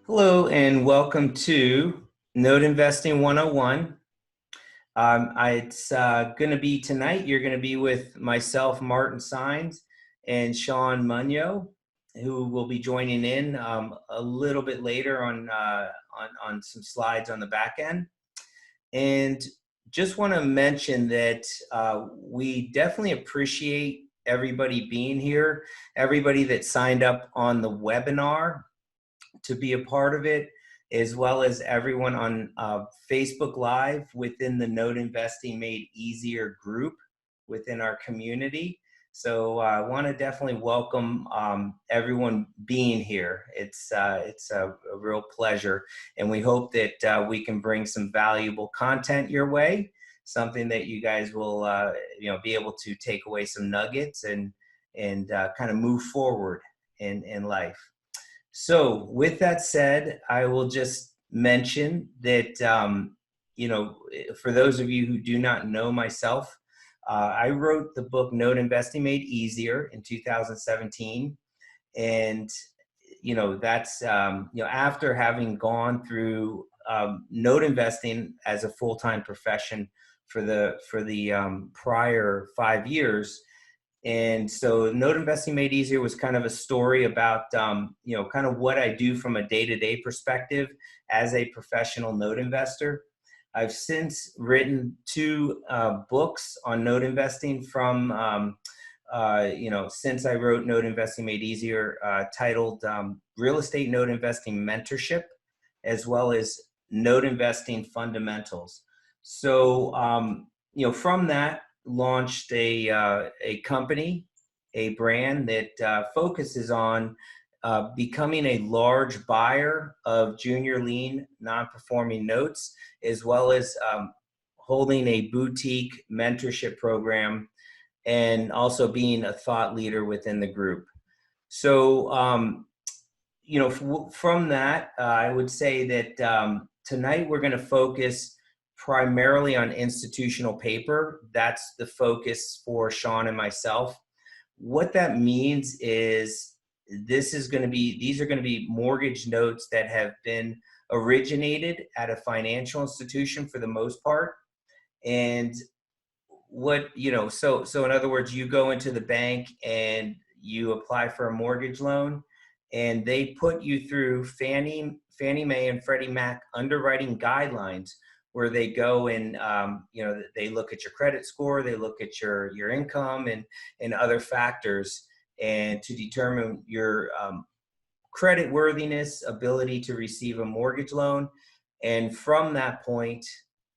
Hello and welcome to Note Investing 101. It's going to be tonight, you're going to be with myself, Martin Saenz, and Shawn Muneio, who will be joining in a little bit later on some slides on the back end. And just want to mention that we definitely appreciate everybody being here, everybody that signed up on the webinar to be a part of it, as well as everyone on Facebook Live within the Note Investing Made Easier group within our community. So I want to definitely welcome everyone being here. It's a real pleasure, and we hope that we can bring some valuable content your way, something that you guys will be able to take away some nuggets and kind of move forward in life. So with that said, I will just mention that, for those of you who do not know myself, I wrote the book Note Investing Made Easier in 2017. And, that's, after having gone through note investing as a full-time profession for the prior 5 years. And so Note Investing Made Easier was kind of a story about, kind of what I do from a day-to-day perspective as a professional note investor. I've since written 2 books on note investing from, since I wrote Note Investing Made Easier, titled Real Estate Note Investing Mentorship, as well as Note Investing Fundamentals. So, from that, launched a company, a brand that focuses on becoming a large buyer of junior lien non-performing notes, as well as holding a boutique mentorship program and also being a thought leader within the group. So, from that, I would say that tonight we're going to focus primarily on institutional paper. That's the focus for Shawn and myself. What that means is these are going to be mortgage notes that have been originated at a financial institution for the most part. And so in other words, you go into the bank and you apply for a mortgage loan, and they put you through Fannie Mae and Freddie Mac underwriting guidelines, where they go and they look at your credit score, they look at your income and other factors, and to determine your credit worthiness, ability to receive a mortgage loan. And from that point,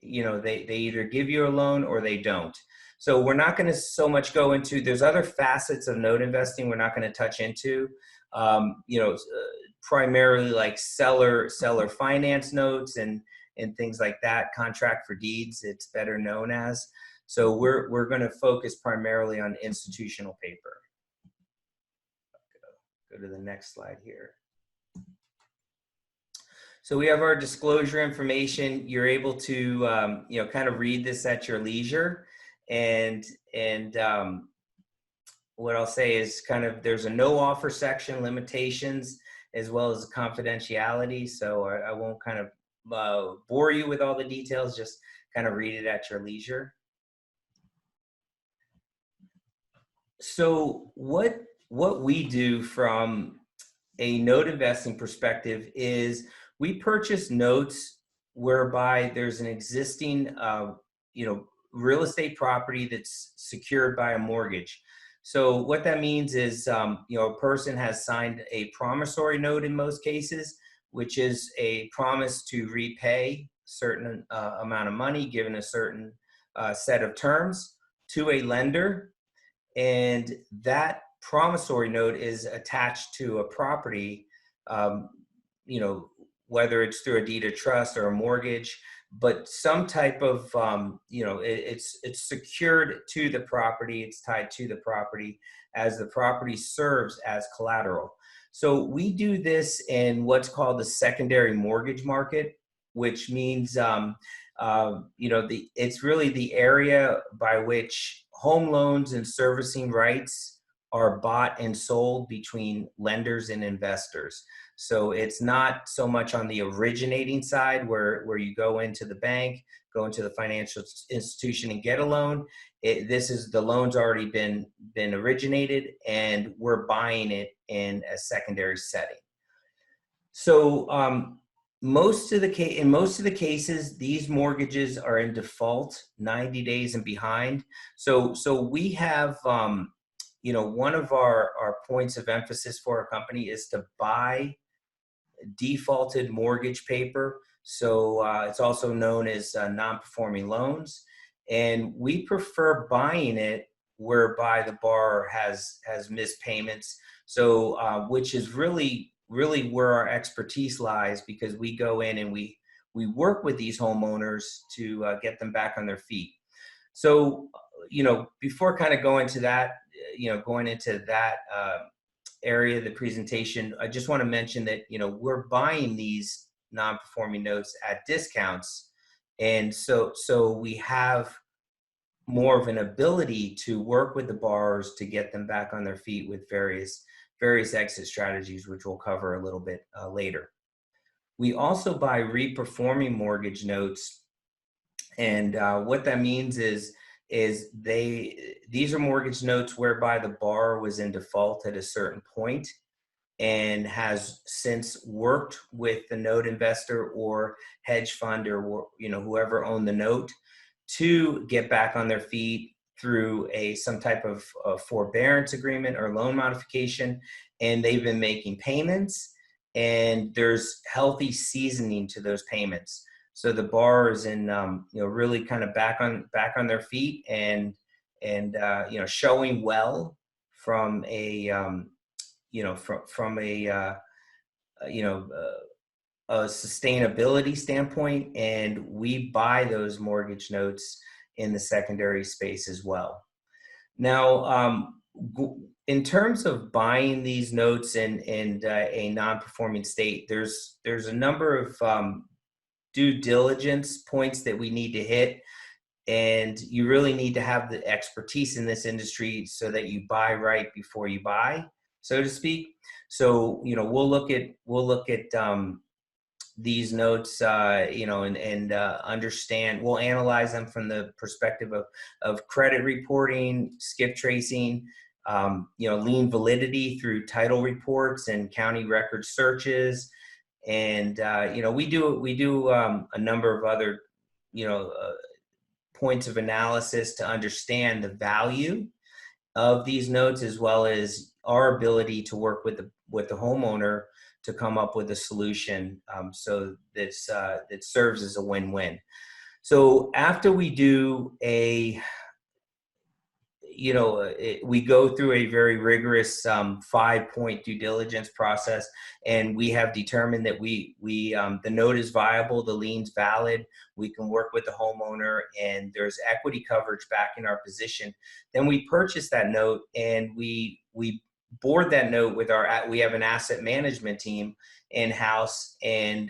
they either give you a loan or they don't. So we're not going to so much go into, there's other facets of note investing we're not going to touch into, primarily like seller finance notes and things like that, contract for deeds, it's better known as. So we're going to focus primarily on institutional paper. Go to the next slide here. So we have our disclosure information. You're able to, kind of read this at your leisure. And what I'll say is kind of, there's a no offer section, limitations, as well as confidentiality. So I won't kind of bore you with all the details, just kind of read it at your leisure. So what we do from a note investing perspective is we purchase notes whereby there's an existing real estate property that's secured by a mortgage. So what that means is a person has signed a promissory note in most cases, which is a promise to repay a certain amount of money given a certain set of terms to a lender. And that promissory note is attached to a property, whether it's through a deed of trust or a mortgage, but some type of, it's secured to the property, it's tied to the property as the property serves as collateral. So we do this in what's called the secondary mortgage market, which means, it's really the area by which home loans and servicing rights are bought and sold between lenders and investors. So it's not so much on the originating side where you go into the bank, go into the financial institution and get a loan. This is the loan's already been originated, and we're buying it in a secondary setting. So in most of the cases, these mortgages are in default 90 days and behind. So we have one of our points of emphasis for our company is to buy defaulted mortgage paper. So it's also known as non-performing loans. And we prefer buying it whereby the borrower has missed payments. So which is really where our expertise lies, because we go in and we work with these homeowners to get them back on their feet. So, before kind of going into that area of the presentation, I just want to mention that, we're buying these non-performing notes at discounts. And so we have more of an ability to work with the borrowers to get them back on their feet with various exit strategies, which we'll cover a little bit later. We also buy reperforming mortgage notes. And what that means is these are mortgage notes whereby the borrower was in default at a certain point and has since worked with the note investor or hedge fund or whoever owned the note to get back on their feet through some type of forbearance agreement or loan modification, and they've been making payments, and there's healthy seasoning to those payments. So the borrower is in, really kind of back on their feet and showing well from a, a sustainability standpoint, and we buy those mortgage notes in the secondary space as well. Now, in terms of buying these notes in a non-performing state, there's a number of due diligence points that we need to hit, and you really need to have the expertise in this industry so that you buy right before you buy, so to speak. So we'll look at these notes, and understand. We'll analyze them from the perspective of credit reporting, skip tracing, lien validity through title reports and county record searches. And, we do a number of other, points of analysis to understand the value of these notes, as well as our ability to work with the homeowner to come up with a solution, so that serves as a win-win. So after we do we go through a very rigorous 5-point due diligence process, and we have determined that the note is viable, the lien's valid, we can work with the homeowner, and there's equity coverage back in our position. Then we purchase that note, and we board that note with we have an asset management team in-house, and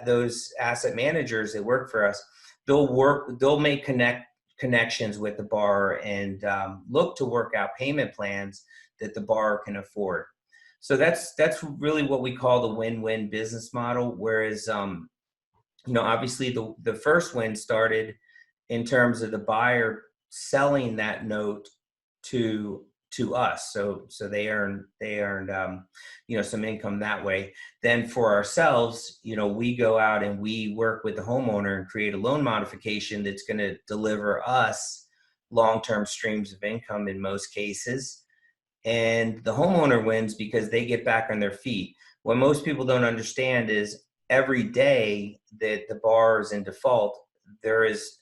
those asset managers that work for us, they'll make connections with the borrower and look to work out payment plans that the borrower can afford. So that's really what we call the win-win business model. Whereas, obviously the first win started in terms of the buyer selling that note to us. So they earned some income that way. Then for ourselves, we go out and we work with the homeowner and create a loan modification that's going to deliver us long-term streams of income in most cases. And the homeowner wins because they get back on their feet. What most people don't understand is every day that the borrower is in default, there is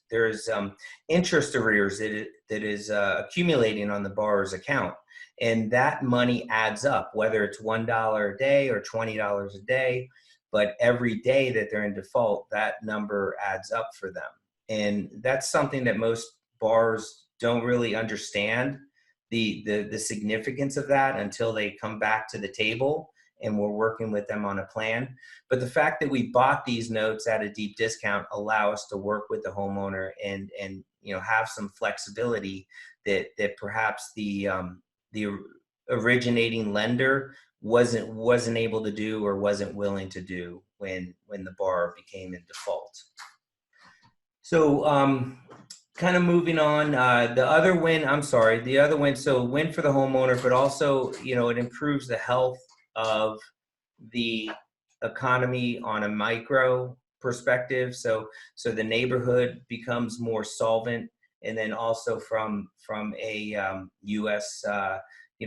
interest arrears that is accumulating on the borrower's account, and that money adds up, whether it's $1 a day or $20 a day. But every day that they're in default, that number adds up for them, and that's something that most borrowers don't really understand the significance of that until they come back to the table and we're working with them on a plan. But the fact that we bought these notes at a deep discount allow us to work with the homeowner and have some flexibility that perhaps the originating lender wasn't able to do or wasn't willing to do when the borrower became in default. So kind of moving on, the other win, so win for the homeowner, but also, it improves the health of the economy on a micro perspective. So the neighborhood becomes more solvent, and then also from a U.S.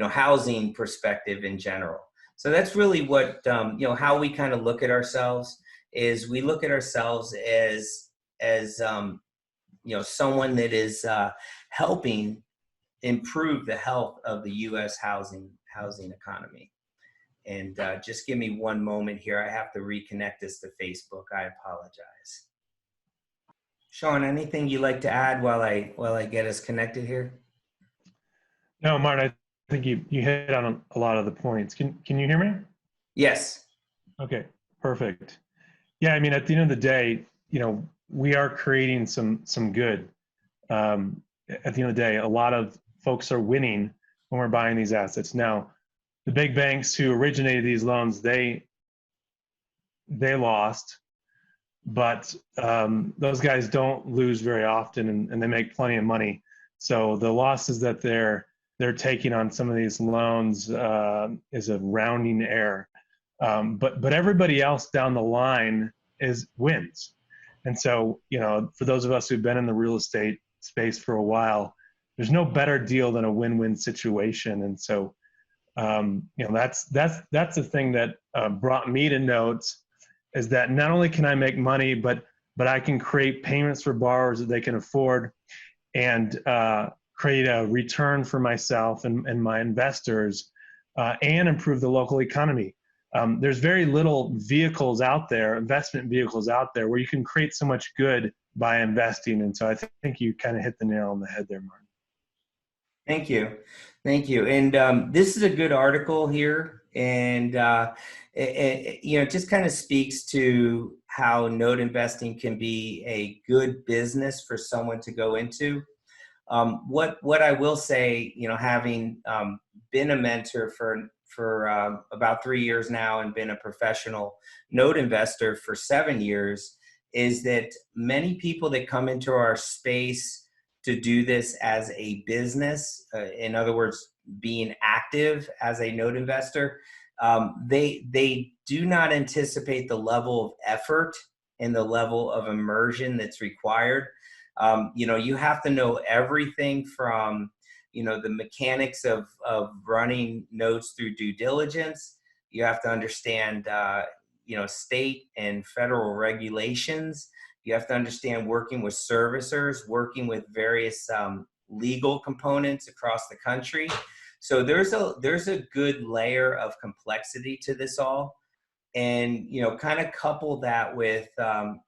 Housing perspective in general. So that's really what how we kind of look at ourselves. Is we look at ourselves as someone that is helping improve the health of the U.S. housing economy. And just give me one moment here. I have to reconnect this to Facebook. I apologize. Shawn, anything you'd like to add while I get us connected here? No, Martin, I think you hit on a lot of the points. Can you hear me? Yes. Okay, perfect. Yeah, I mean, at the end of the day, we are creating some good. At the end of the day, a lot of folks are winning when we're buying these assets. Now, the big banks who originated these loans, they lost, but those guys don't lose very often, and they make plenty of money. So the losses that they're taking on some of these loans is a rounding error. But everybody else down the line wins. And so, for those of us who've been in the real estate space for a while, there's no better deal than a win-win situation. And so, that's the thing that brought me to Notes, is that not only can I make money, but I can create payments for borrowers that they can afford, and create a return for myself and my investors, and improve the local economy. There's very little vehicles out there, investment vehicles out there, where you can create so much good by investing. And so I think you kind of hit the nail on the head there, Martin. Thank you. And this is a good article here, and it just kind of speaks to how note investing can be a good business for someone to go into. What I will say, having been a mentor for about 3 years now and been a professional note investor for 7 years, is that many people that come into our space to do this as a business, in other words, being active as a note investor, they do not anticipate the level of effort and the level of immersion that's required. You have to know everything from the mechanics of running notes through due diligence. You have to understand state and federal regulations. You have to understand working with servicers, working with various legal components across the country. So there's a good layer of complexity to this all. And, kind of couple that with,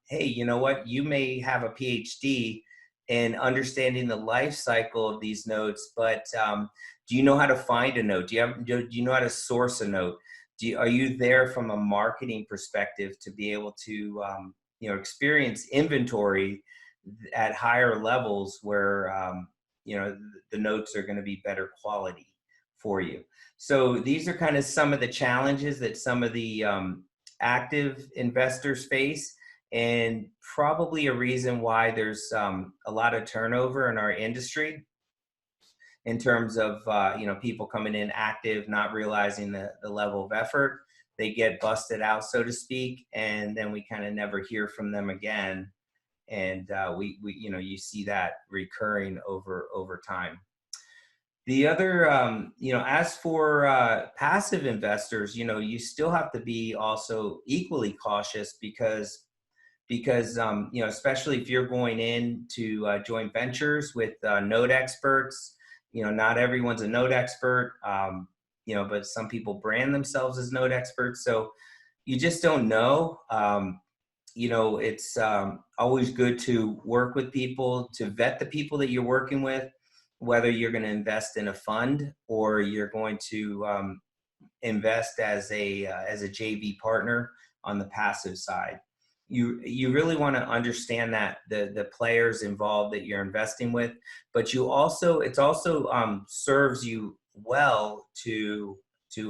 hey, you know what, you may have a PhD in understanding the life cycle of these notes, but do you know how to find a note? Do you know how to source a note? Are you there from a marketing perspective to be able to, experience inventory at higher levels where, the notes are going to be better quality for you? So these are kind of some of the challenges that some of the active investors face, and probably a reason why there's a lot of turnover in our industry in terms of people coming in active, not realizing the level of effort. They get busted out, so to speak, and then we kind of never hear from them again. And we you see that recurring over time. The other, as for passive investors, you still have to be also equally cautious because especially if you're going into joint ventures with note experts, not everyone's a note expert, but some people brand themselves as note experts. So you just don't know. It's always good to work with people, to vet the people that you're working with, whether you're going to invest in a fund or you're going to invest as a JV partner on the passive side. You really want to understand that the players involved that you're investing with, but it also serves you well to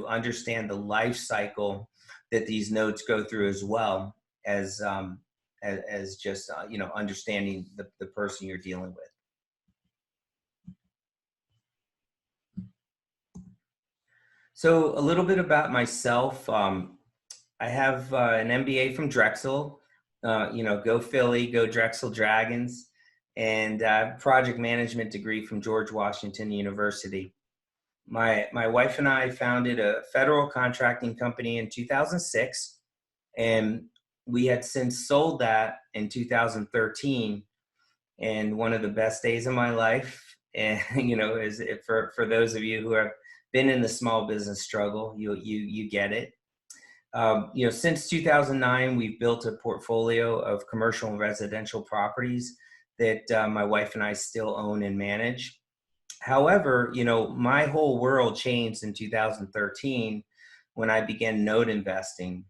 understand the life cycle that these notes go through, as well as just understanding the person you're dealing with. So a little bit about myself. I have an MBA from Drexel. Go Philly, go Drexel Dragons, and project management degree from George Washington University. My wife and I founded a federal contracting company in 2006, and we had since sold that in 2013. And one of the best days of my life, and is for those of you who have been in the small business struggle, you get it. Since 2009, we've built a portfolio of commercial and residential properties that my wife and I still own and manage. However, my whole world changed in 2013 when I began note investing.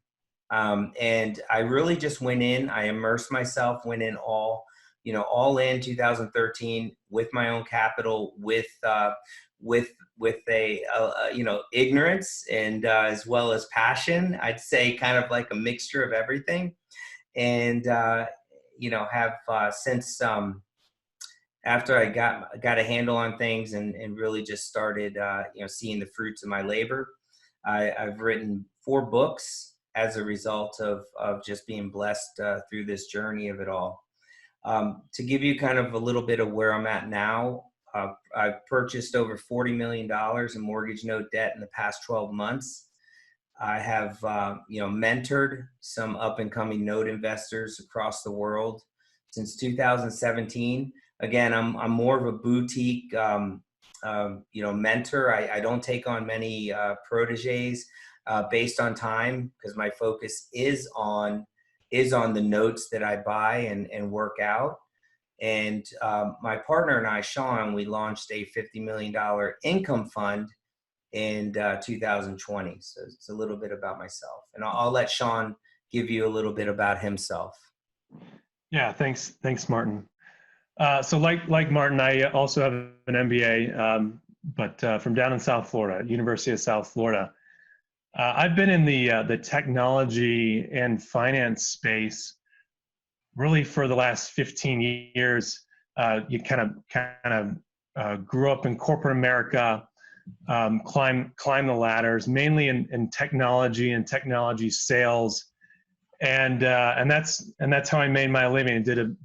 And I really just went in, I immersed myself, went in all in 2013 with my own capital, with ignorance and as well as passion. I'd say kind of like a mixture of everything. And have since after I got a handle on things and really just started seeing the fruits of my labor, I've written 4 books as a result of just being blessed through this journey of it all. To give you kind of a little bit of where I'm at now, I've purchased over $40 million in mortgage note debt in the past 12 months. I have, mentored some up and coming note investors across the world since 2017. Again, I'm more of a boutique, mentor. I don't take on many proteges based on time, because my focus is on the notes that I buy and work out. And my partner and I, Shawn, we launched a $50 million income fund in 2020. So it's a little bit about myself. And I'll let Shawn give you a little bit about himself. Yeah, thanks, Martin. So like Martin, I also have an MBA, but from down in South Florida, University of South Florida. I've been in the technology and finance space really for the last 15 years. You kind of grew up in corporate America, climb the ladders, mainly in technology and technology sales, and that's how I made my living. And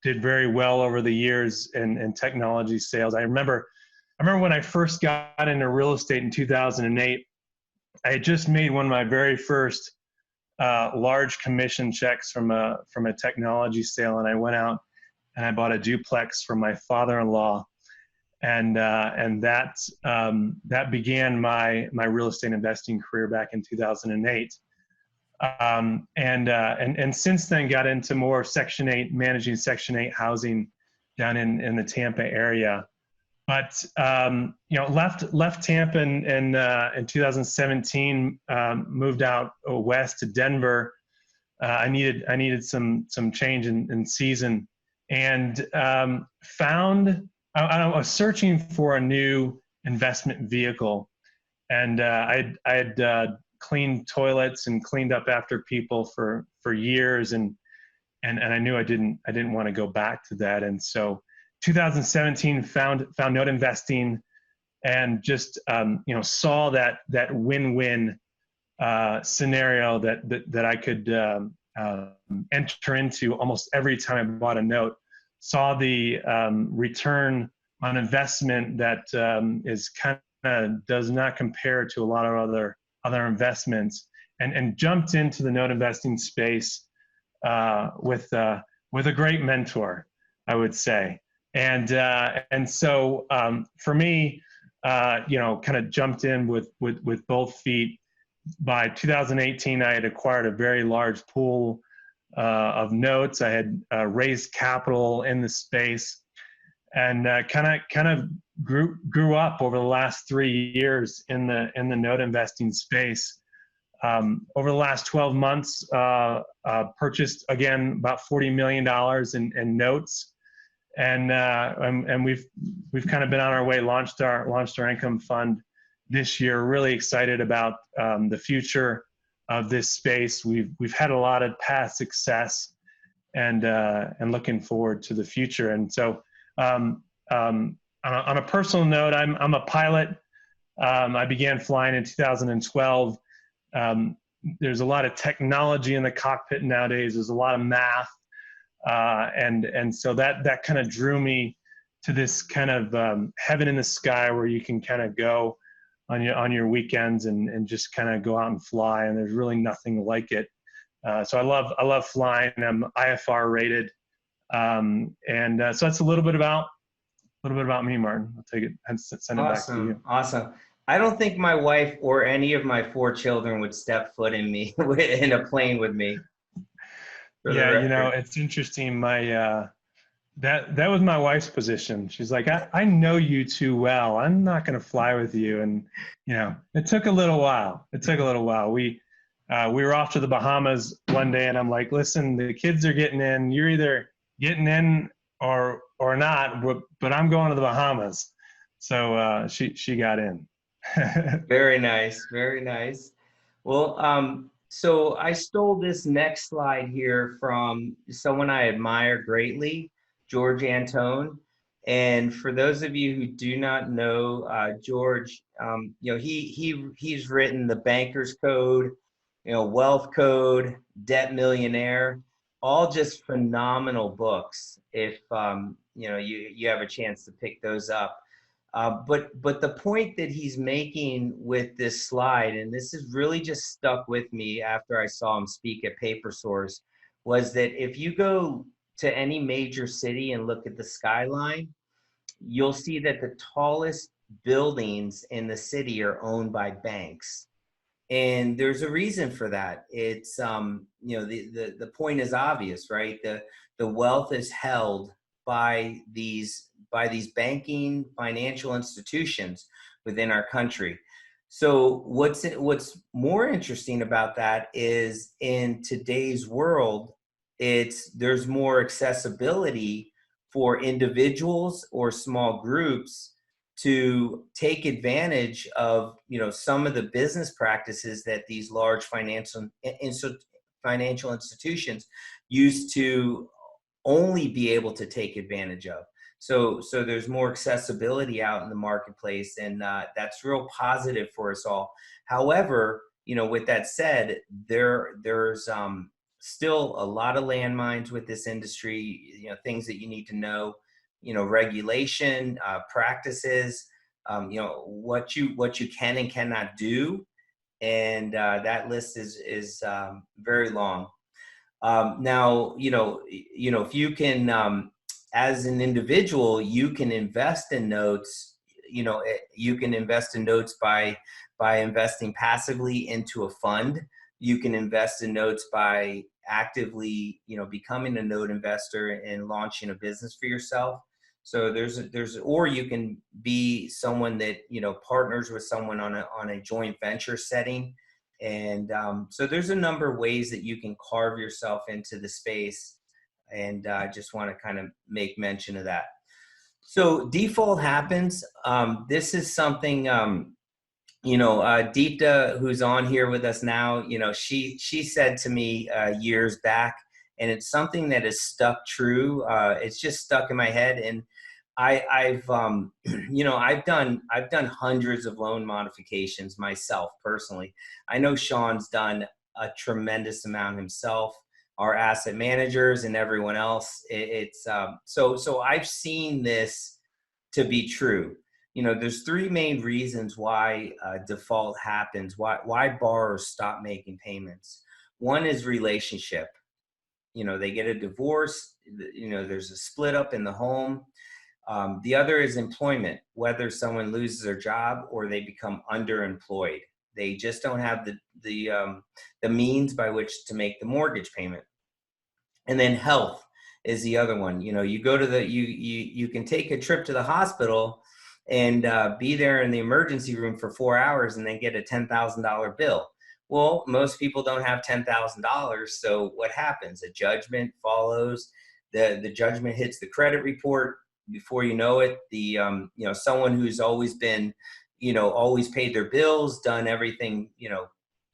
did very well over the years in technology sales. I remember when I first got into real estate in 2008. I had just made one of my very first large commission checks from a technology sale, and I went out and I bought a duplex for my father-in-law, and that began my real estate investing career back in 2008. And since then got into more Section 8, managing Section 8 housing down in the Tampa area. But left Tampa in 2017, moved out west to Denver. I needed some change in season, and found I was searching for a new investment vehicle, and I had cleaned toilets and cleaned up after people for years, and I knew I didn't want to go back to that, and so 2017 found note investing, and just saw that win-win scenario that I could enter into almost every time I bought a note. Saw the return on investment that is kind of does not compare to a lot of other investments, and jumped into the note investing space with a great mentor, I would say. And so for me, kind of jumped in with both feet. By 2018, I had acquired a very large pool of notes. I had raised capital in the space, and kind of grew up over the last 3 years in the note investing space. Over the last 12 months, purchased again about $40 million in notes, and we've kind of been on our way. Launched our income fund this year. Really excited about the future of this space. We've had a lot of past success, and looking forward to the future. And so, on a personal note, I'm a pilot. I began flying in 2012. There's a lot of technology in the cockpit nowadays. There's a lot of math, and so that kind of drew me to this kind of heaven in the sky where you can kind of go on your weekends and just kind of go out and fly. And there's really nothing like it. So I love flying. I'm IFR rated, and so that's a little bit about me, Martin. I'll take it and send it back to you. Awesome. I don't think my wife or any of my 4 children would step foot in me in a plane with me. Yeah, you know, it's interesting. My that was my wife's position. She's like, I know you too well. I'm not going to fly with you. And you know, it took a little while. We were off to the Bahamas one day, and I'm like, listen, the kids are getting in. You're either getting in or not, but I'm going to the Bahamas. So she got in. Very nice. Very nice. Well, so I stole this next slide here from someone I admire greatly, George Antone. And for those of you who do not know George, you know, he's written the Banker's Code, you know, Wealth Code, Debt Millionaire, all just phenomenal books. If you know, you have a chance to pick those up. But the point that he's making with this slide, and this has really just stuck with me after I saw him speak at Paper Source, was that if you go to any major city and look at the skyline, you'll see that the tallest buildings in the city are owned by banks. And there's a reason for that. It's you know, the point is obvious, right? The wealth is held by these banking financial institutions within our country. So what's more interesting about that is in today's world, there's more accessibility for individuals or small groups to take advantage of, you know, some of the business practices that these large financial institutions used to only be able to take advantage of. So there's more accessibility out in the marketplace, and that's real positive for us all. However, you know, with that said, there's still a lot of landmines with this industry, you know, things that you need to know, you know, regulation, practices, you know, what you can and cannot do. And that list is very long. Now, you know, if you can, as an individual, you can invest in notes. You know, you can invest in notes by investing passively into a fund. You can invest in notes by actively, you know, becoming a note investor and launching a business for yourself. So or you can be someone that, you know, partners with someone on a joint venture setting. And so there's a number of ways that you can carve yourself into the space. And I just want to kind of make mention of that. So default happens. This is something, you know, Deepta, who's on here with us now, you know, she said to me years back, and it's something that is stuck true. It's just stuck in my head. And I've you know, I've done hundreds of loan modifications myself personally. I know Shawn's done a tremendous amount himself, our asset managers and everyone else. So I've seen this to be true. You know, there's 3 main reasons why default happens, why borrowers stop making payments. One is relationship. You know, they get a divorce, you know, there's a split up in the home. The other is employment, whether someone loses their job or they become underemployed. They just don't have the means by which to make the mortgage payment. And then health is the other one. You know, you go to you can take a trip to the hospital and be there in the emergency room for 4 hours and then get a $10,000 bill. Well, most people don't have $10,000. So what happens? A judgment follows. The judgment hits the credit report. Before you know it, you know, someone who's always been, always paid their bills, done everything,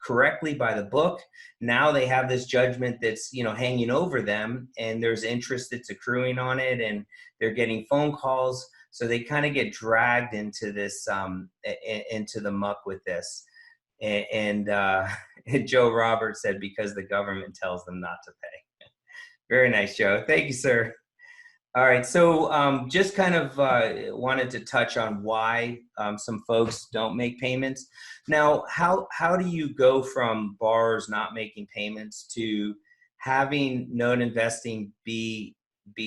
correctly by the book. Now they have this judgment that's, hanging over them, and there's interest that's accruing on it, and they're getting phone calls. So they kind of get dragged into this, into the muck with this. And Joe Roberts said, because the government tells them not to pay. Very nice, Joe. Thank you, sir. All right, so just kind of wanted to touch on why some folks don't make payments. Now, how do you go from borrowers not making payments to having note investing be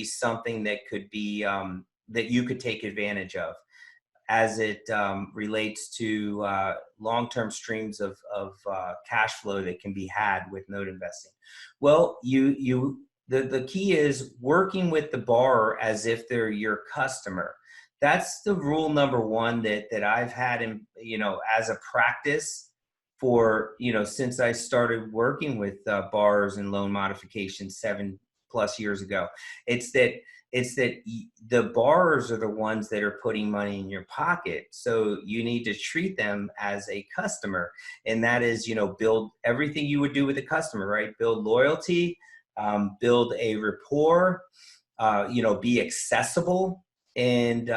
something that could be that you could take advantage of as it relates to long-term streams of cash flow that can be had with note investing? Well, the key is working with the borrower as if they're your customer. That's the rule number one that I've had in, as a practice for, since I started working with borrowers and loan modifications 7+ years ago. It's that the borrowers are the ones that are putting money in your pocket. So you need to treat them as a customer. And that is, build everything you would do with a customer, right? Build loyalty, build a rapport, be accessible, and,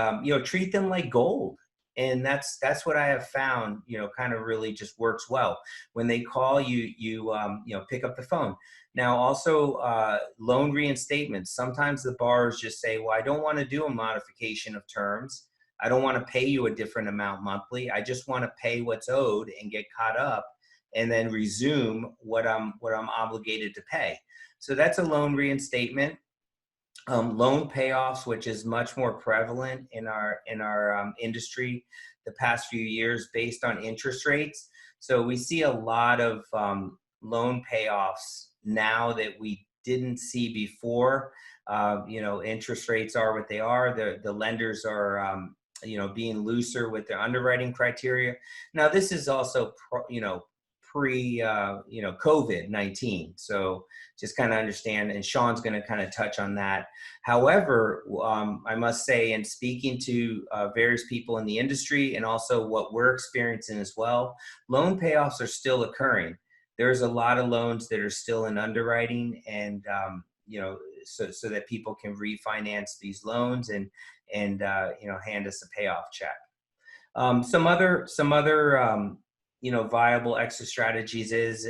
treat them like gold. And that's what I have found, kind of really just works well. When they call you, pick up the phone. Now, also loan reinstatements. Sometimes the borrowers just say, well, I don't want to do a modification of terms. I don't want to pay you a different amount monthly. I just want to pay what's owed and get caught up, and then resume what I'm obligated to pay. So that's a loan reinstatement. Loan payoffs, which is much more prevalent in our industry the past few years based on interest rates. So we see a lot of loan payoffs now that we didn't see before. Interest rates are what they are. The lenders are being looser with their underwriting criteria. Now this is also pre-COVID-19. So just kind of understand, and Shawn's going to kind of touch on that. However, I must say, in speaking to various people in the industry and also what we're experiencing as well, loan payoffs are still occurring. There's a lot of loans that are still in underwriting, and so that people can refinance these loans and hand us a payoff check. Some other viable exit strategies is,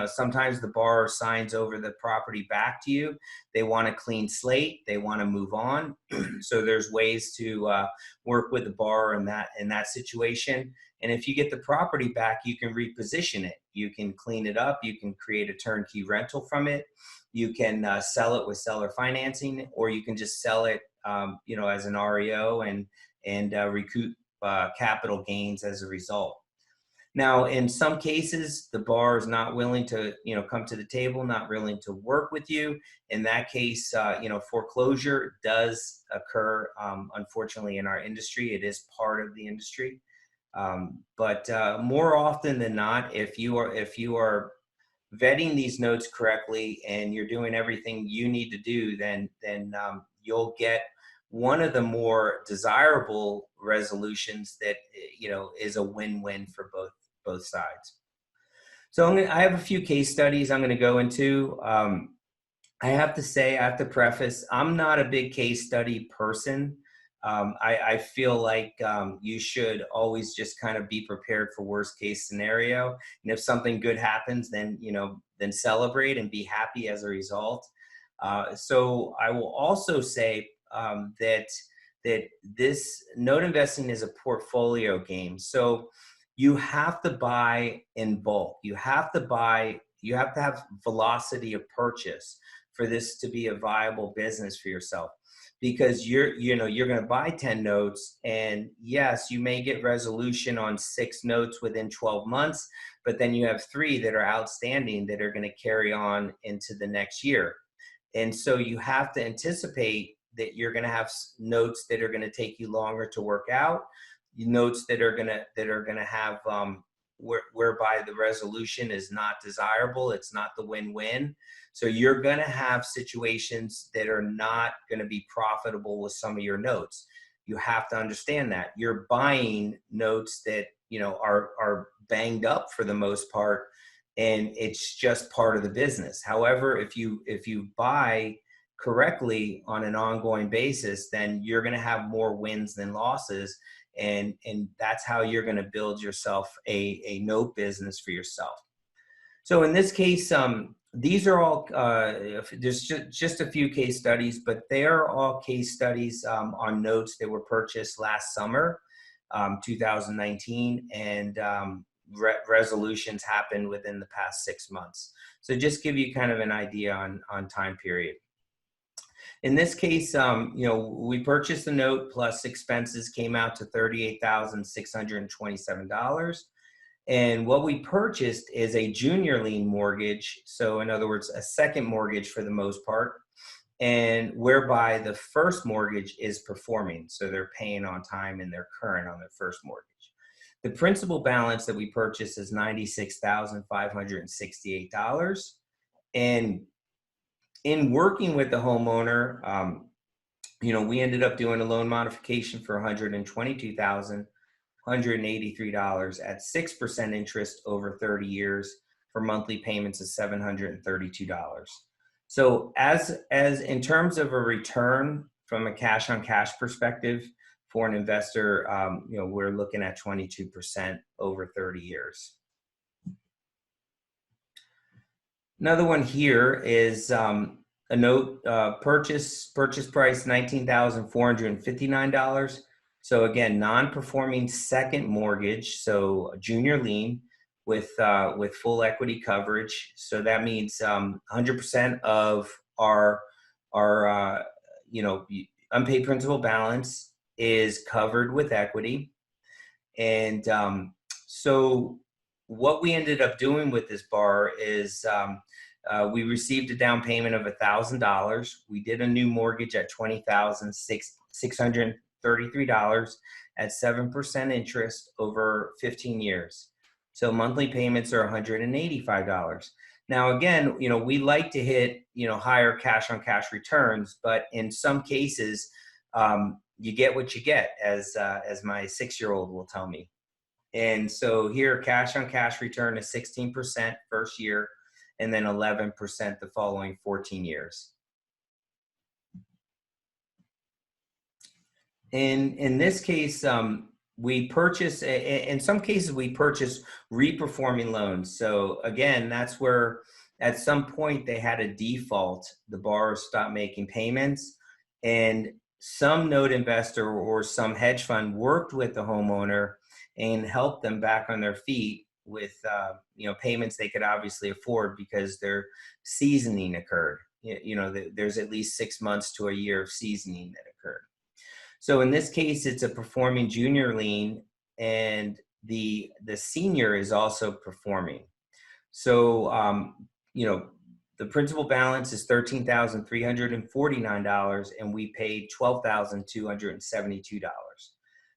sometimes the borrower signs over the property back to you. They want a clean slate. They want to move on. So there's ways to work with the borrower in that situation. And if you get the property back, you can reposition it. You can clean it up. You can create a turnkey rental from it. You can sell it with seller financing, or you can just sell it, as an REO and recoup capital gains as a result. Now, in some cases, the borrower is not willing to, come to the table, not willing to work with you. In that case, foreclosure does occur, unfortunately, in our industry. It is part of the industry. But more often than not, if you are vetting these notes correctly and you're doing everything you need to do, then you'll get one of the more desirable resolutions that is a win-win for both sides. So I have a few case studies I'm going to go into. I have to preface, I'm not a big case study person. I feel like you should always just kind of be prepared for worst case scenario. And if something good happens, then celebrate and be happy as a result. So I will also say that this note investing is a portfolio game. So you have to buy in bulk. You have to have velocity of purchase for this to be a viable business for yourself. Because you're going to buy 10 notes, and yes, you may get resolution on 6 notes within 12 months, but then you have 3 that are outstanding that are going to carry on into the next year. And so you have to anticipate that you're going to have notes that are going to take you longer to work out, notes that are going to have whereby the resolution is not desirable. It's not the win-win. So you're going to have situations that are not going to be profitable with some of your notes. you have to understand that you're buying notes that, you know, are banged up for the most part, and it's just part of the business. However, if you buy correctly on an ongoing basis, then you're going to have more wins than losses, and that's how you're going to build yourself a note business for yourself. So in this case, these are all, there's just a few case studies, but they are all case studies on notes that were purchased last summer, 2019, and resolutions happened within the past 6 months. So just give you kind of an idea on time period. In this case, you know, we purchased the note plus expenses came out to $38,627. And what we purchased is a junior lien mortgage. So in other words, a second mortgage for the most part, and whereby the first mortgage is performing. So they're paying on time and they're current on their first mortgage. The principal balance that we purchased is $96,568. And in working with the homeowner, you know, we ended up doing a loan modification for $122,183 at 6% interest over 30 years for monthly payments of $732. So as in terms of a return from a cash on cash perspective for an investor, you know, we're looking at 22% over 30 years. Another one here is a note purchase price $19,459. So again, non-performing second mortgage, so a junior lien with full equity coverage. So that means 100% of our you know, unpaid principal balance is covered with equity. And so what we ended up doing with this borrower is we received a down payment of $1,000. We did a new mortgage at $20,633 at 7% interest over 15 years. So monthly payments are $185. Now, again, you know, we like to hit, you know, higher cash on cash returns, but in some cases, you get what you get, as my 6-year-old will tell me. And so here, cash on cash return is 16% first year, and then 11% the following 14 years. In this case, we purchase, in some cases, we purchase reperforming loans. So again, that's where at some point they had a default, the borrower stopped making payments, and some note investor or some hedge fund worked with the homeowner and helped them back on their feet with you know, payments they could obviously afford because their seasoning occurred. You know, there's at least 6 months to a year of seasoning that occurred. So in this case, it's a performing junior lien, and the senior is also performing. So you know, the principal balance is $13,349, and we paid $12,272.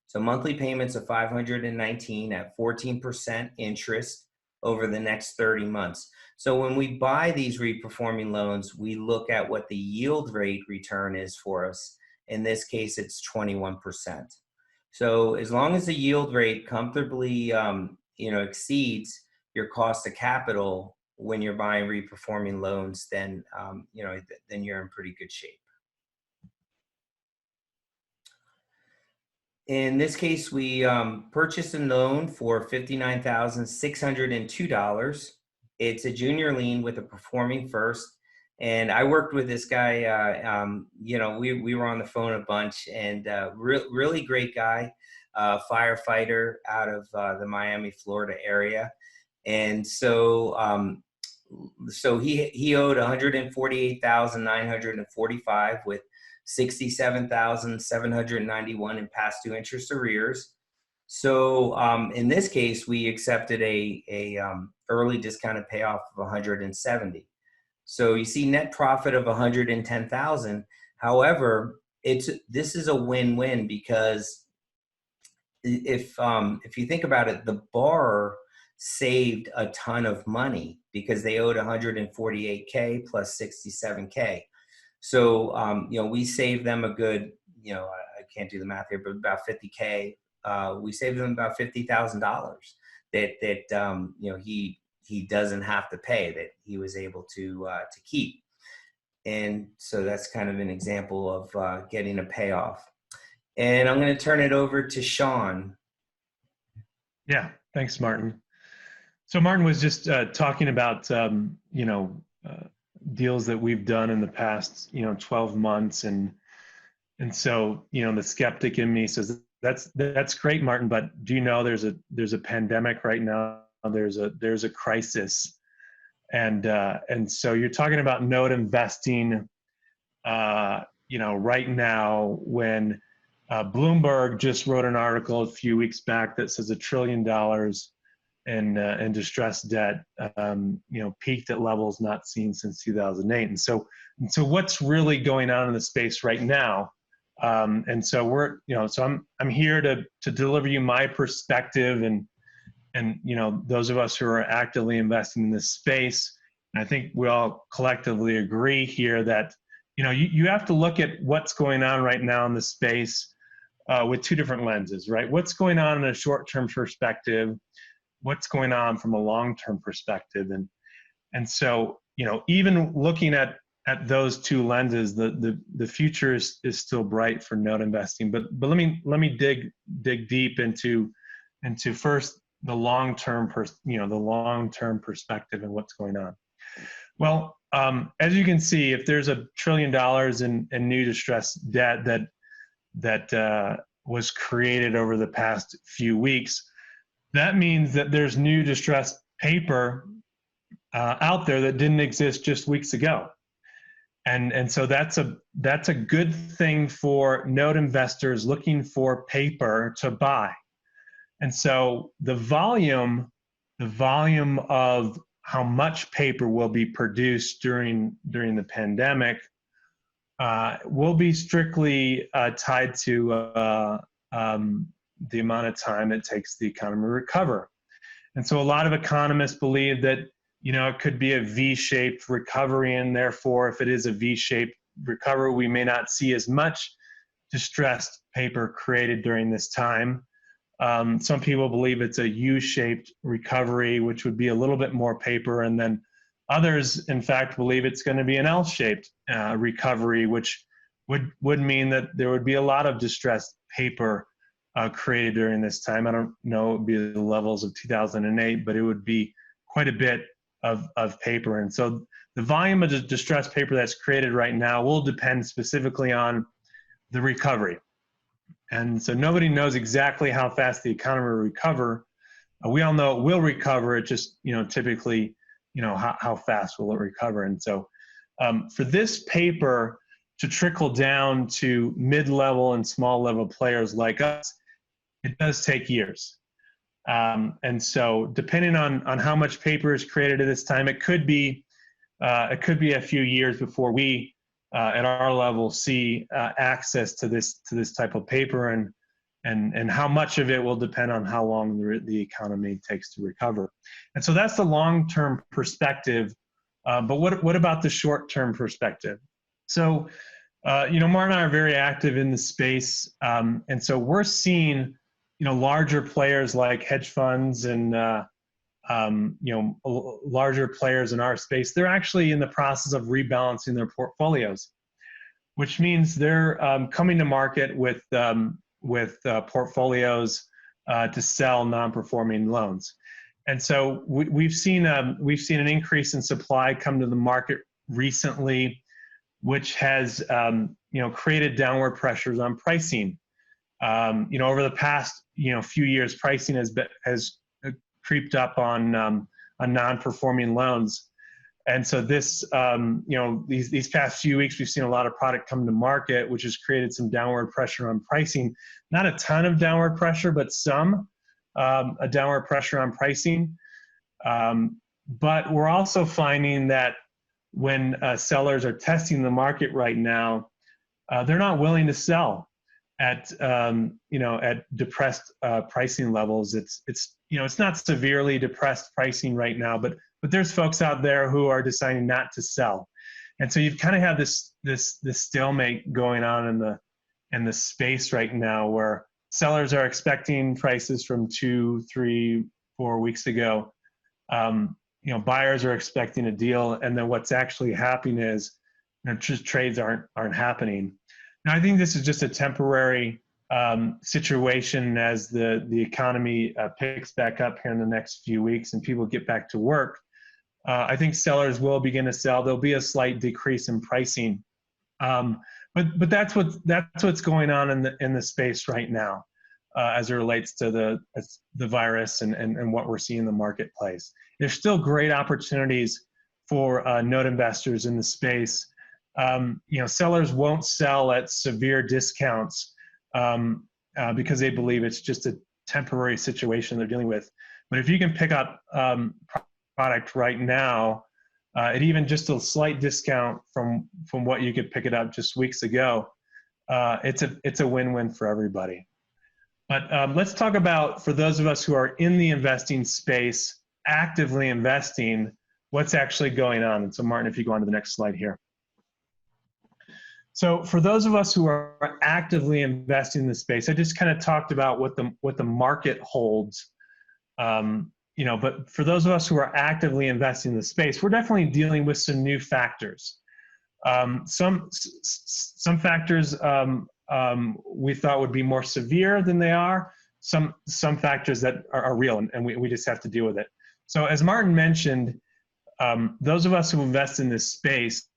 So monthly payments of $519 at 14% interest over the next 30 months. So when we buy these reperforming loans, we look at what the yield rate return is for us. In this case, it's 21%. So as long as the yield rate comfortably, you know, exceeds your cost of capital when you're buying reperforming loans, then you know, then you're in pretty good shape. In this case, we purchased a loan for $59,602. It's a junior lien with a performing first. And I worked with this guy, you know, we were on the phone a bunch, and really great guy, firefighter out of the Miami, Florida area. And so he owed $148,945 with $67,791 in past due interest arrears. So in this case, we accepted a early discounted payoff of $170. So you see net profit of $110,000. However, this is a win-win, because if you think about it, the borrower saved a ton of money because they owed $148K plus $67K. So you know, we saved them a good, you know, can't do the math here, but about 50K. We saved him about $50,000 that he doesn't have to pay, that he was able to keep. And so that's kind of an example of getting a payoff. And I'm going to turn it over to Shawn. Yeah, thanks, Martin. So Martin was just talking about deals that we've done in the past 12 months, and so the skeptic in me says that's great, Martin, but do you know there's a pandemic right now? There's a crisis, and so you're talking about note investing, right now when Bloomberg just wrote an article a few weeks back that says $1 trillion in distressed debt, peaked at levels not seen since 2008. And so what's really going on in the space right now? And so I'm here to deliver you my perspective, and those of us who are actively investing in this space. And I think we all collectively agree here that you have to look at what's going on right now in the space with two different lenses, right? What's going on in a short-term perspective? What's going on from a long-term perspective? And so even looking at those two lenses, the future is still bright for note investing. But let me dig deep into first the long-term perspective and what's going on. Well, as you can see, if there's $1 trillion in new distressed debt that was created over the past few weeks, that means that there's new distressed paper out there that didn't exist just weeks ago, and so that's a good thing for note investors looking for paper to buy. And so the volume of how much paper will be produced during the pandemic will be strictly tied to the amount of time it takes the economy to recover. And so a lot of economists believe that it could be a V-shaped recovery, and therefore if it is a V-shaped recovery, we may not see as much distressed paper created during this time. Some people believe it's a U-shaped recovery, which would be a little bit more paper, and then others, in fact, believe it's going to be an L-shaped recovery, which would mean that there would be a lot of distressed paper created during this time. I don't know it would be the levels of 2008, but it would be quite a bit of paper. And so the volume of the distressed paper that's created right now will depend specifically on the recovery. And so nobody knows exactly how fast the economy will recover. We all know it will recover. It just, typically, how fast will it recover? And so for this paper to trickle down to mid-level and small-level players like us, it does take years. And so depending on how much paper is created at this time, it could be a few years before we at our level see access to this type of paper, and how much of it will depend on how long the economy takes to recover. And so that's the long-term perspective. But what about the short-term perspective? So, Martin and I are very active in the space, and so we're seeing larger players like hedge funds and larger players in our space. They're actually in the process of rebalancing their portfolios, which means they're coming to market with portfolios to sell non-performing loans. And so we've seen an increase in supply come to the market recently, which has created downward pressures on pricing. Over the past few years, pricing has creeped up on non-performing loans. And so this, these past few weeks, we've seen a lot of product come to market, which has created some downward pressure on pricing. Not a ton of downward pressure, but some a downward pressure on pricing. But we're also finding that when sellers are testing the market right now, they're not willing to sell at depressed pricing levels. It's not severely depressed pricing right now, but there's folks out there who are deciding not to sell. And so you've kind of had this stalemate going on in the space right now, where sellers are expecting prices from 2, 3, 4 weeks ago. Buyers are expecting a deal, and then what's actually happening is, just trades aren't happening. Now, I think this is just a temporary situation as the economy picks back up here in the next few weeks and people get back to work. I think sellers will begin to sell. There'll be a slight decrease in pricing, but that's what's going on in the space right now as it relates to the virus and what we're seeing in the marketplace. There's still great opportunities for note investors in the space. Sellers won't sell at severe discounts because they believe it's just a temporary situation they're dealing with. But if you can pick up product right now, at even just a slight discount from what you could pick it up just weeks ago, it's a win-win for everybody. But let's talk about, for those of us who are in the investing space, actively investing, what's actually going on. And so, Martin, if you go on to the next slide here. So for those of us who are actively investing in the space, I just kind of talked about what the market holds. But for those of us who are actively investing in the space, we're definitely dealing with some new factors. Some factors we thought would be more severe than they are. Some factors that are real, and we just have to deal with it. So as Martin mentioned, those of us who invest in this space,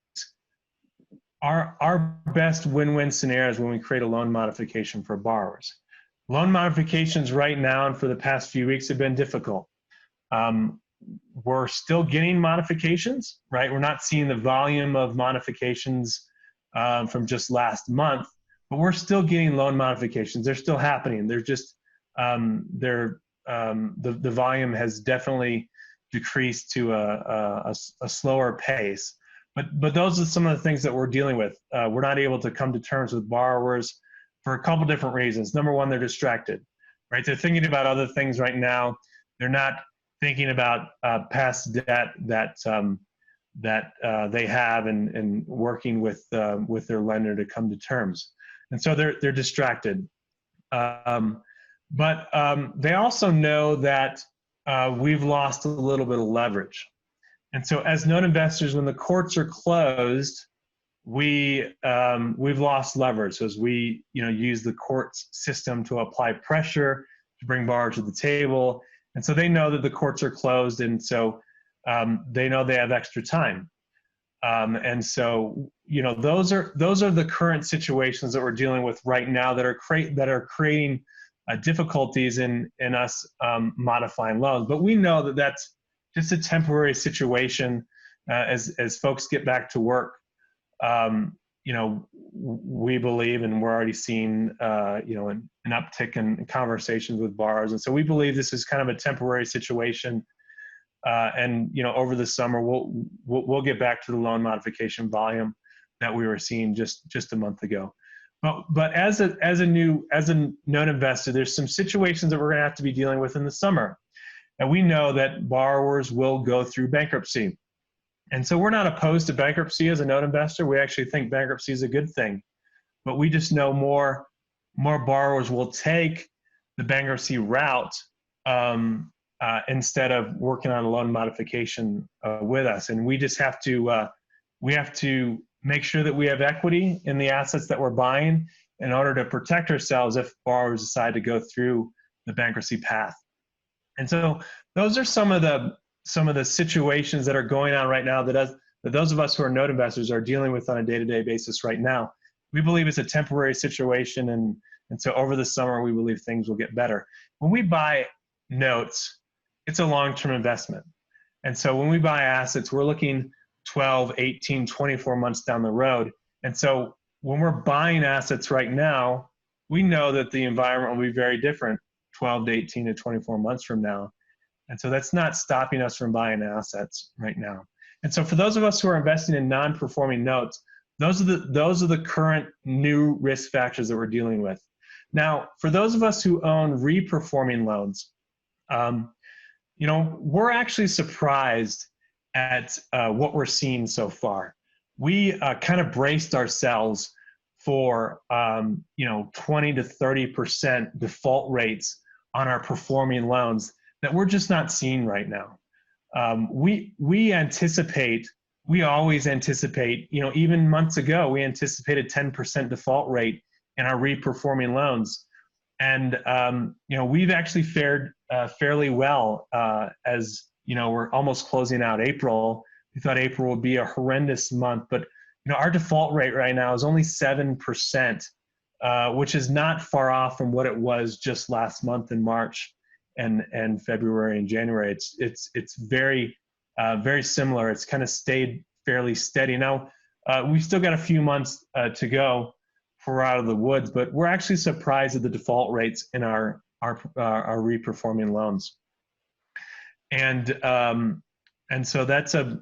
our best win-win scenario is when we create a loan modification for borrowers. Loan modifications right now and for the past few weeks have been difficult. We're still getting modifications, right? We're not seeing the volume of modifications from just last month, but we're still getting loan modifications. They're still happening. They're just, the volume has definitely decreased to a slower pace. But those are some of the things that we're dealing with. We're not able to come to terms with borrowers for a couple different reasons. Number one, they're distracted, right? They're thinking about other things right now. They're not thinking about past debt that they have and working with their lender to come to terms. And so they're distracted. But they also know that we've lost a little bit of leverage. And so as note investors, when the courts are closed, we've lost leverage. So as we use the courts system to apply pressure to bring borrowers to the table. And so they know that the courts are closed, and so they know they have extra time. And so those are the current situations that we're dealing with right now that are creating difficulties in us modifying loans. But we know that that's just a temporary situation as folks get back to work. We believe, and we're already seeing, an uptick in conversations with borrowers. And so we believe this is kind of a temporary situation. And over the summer, we'll get back to the loan modification volume that we were seeing just a month ago. But as a note investor, there's some situations that we're going to have to be dealing with in the summer. And we know that borrowers will go through bankruptcy. And so we're not opposed to bankruptcy as a note investor. We actually think bankruptcy is a good thing. But we just know more borrowers will take the bankruptcy route instead of working on a loan modification with us. And we just have to make sure that we have equity in the assets that we're buying in order to protect ourselves if borrowers decide to go through the bankruptcy path. And so those are some of the situations that are going on right now that those of us who are note investors are dealing with on a day-to-day basis right now. We believe it's a temporary situation, and so over the summer we believe things will get better. When we buy notes, it's a long-term investment. And so when we buy assets, we're looking 12, 18, 24 months down the road. And so when we're buying assets right now, we know that the environment will be very different 12 to 18 to 24 months from now. And so that's not stopping us from buying assets right now. And so for those of us who are investing in non-performing notes, those are the current new risk factors that we're dealing with. Now, for those of us who own re-performing loans, we're actually surprised at what we're seeing so far. We kind of braced ourselves for 20 to 30% default rates on our performing loans that we're just not seeing right now. We always anticipate, even months ago, we anticipated 10% default rate in our reperforming loans. And, we've actually fared fairly well as, we're almost closing out April. We thought April would be a horrendous month, but, our default rate right now is only 7%, which is not far off from what it was just last month in March and February and January. It's very, very similar. It's kind of stayed fairly steady. Now, we've still got a few months to go before we're out of the woods, but we're actually surprised at the default rates in our reperforming loans. And so that's a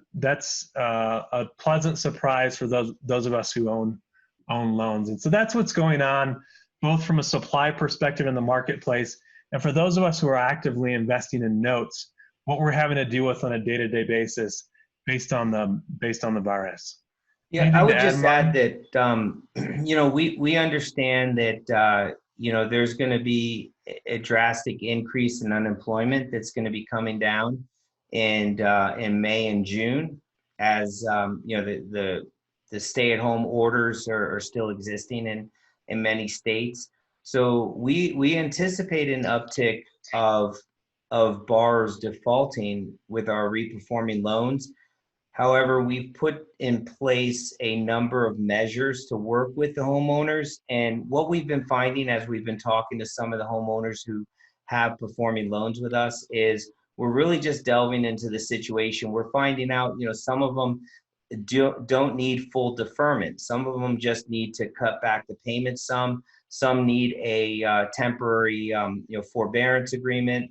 pleasant surprise for those of us who own loans. And so that's what's going on, both from a supply perspective in the marketplace, and for those of us who are actively investing in notes, what we're having to deal with on a day-to-day basis based on the virus. Yeah, Anything I would to just Martin? add that, we understand that, there's going to be a drastic increase in unemployment that's going to be coming down in May and June as, the stay-at-home orders are still existing in many states. So we anticipate an uptick of borrowers defaulting with our reperforming loans. However, we've put in place a number of measures to work with the homeowners. And what we've been finding as we've been talking to some of the homeowners who have performing loans with us is we're really just delving into the situation. We're finding out, some of them don't need full deferment. Some of them just need to cut back the payments. Some need a temporary, forbearance agreement.